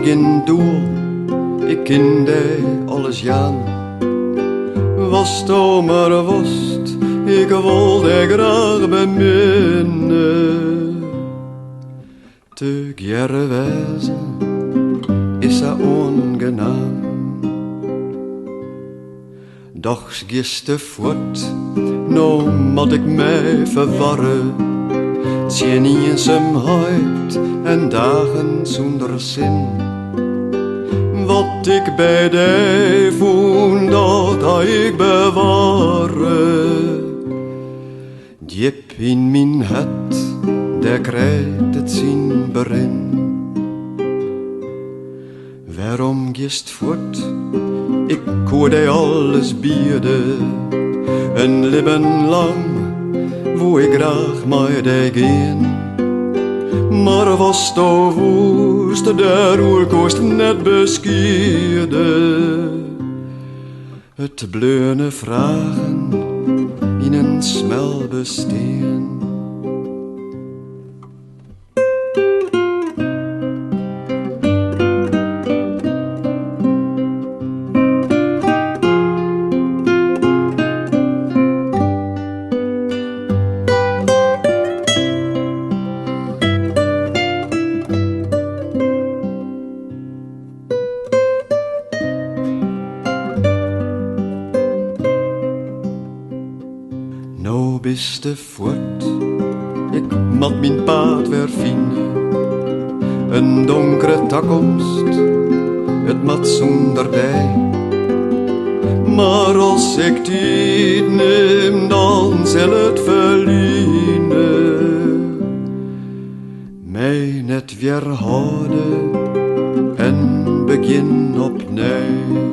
geen doel, ik kende alles jaan. Was to maar wost, ik wilde graag beminnen. Te gjerre wezen is dat ongenaam. Doch giste voort, nou moet ik mij verwarren. Tien eenzaamheid en dagen zonder zin. Wat ik bij die voel, dat ga ik bewaren. Diep in mijn hart, daar krijgt het zien berin. Waarom gist voort? Ik hoor die alles bieden. Een leven lang, wo ik graag mij die gaan. Maar was to woest, de roerkost net beskierde. Het bleune vragen in een smel besteen. Nou biste voort, ik mat mijn paard weer vinden. Een donkere toekomst, het mat zonder dij. Maar als ik dit neem, dan zal het verliezen. Mij net weer houden en begin opnieuw.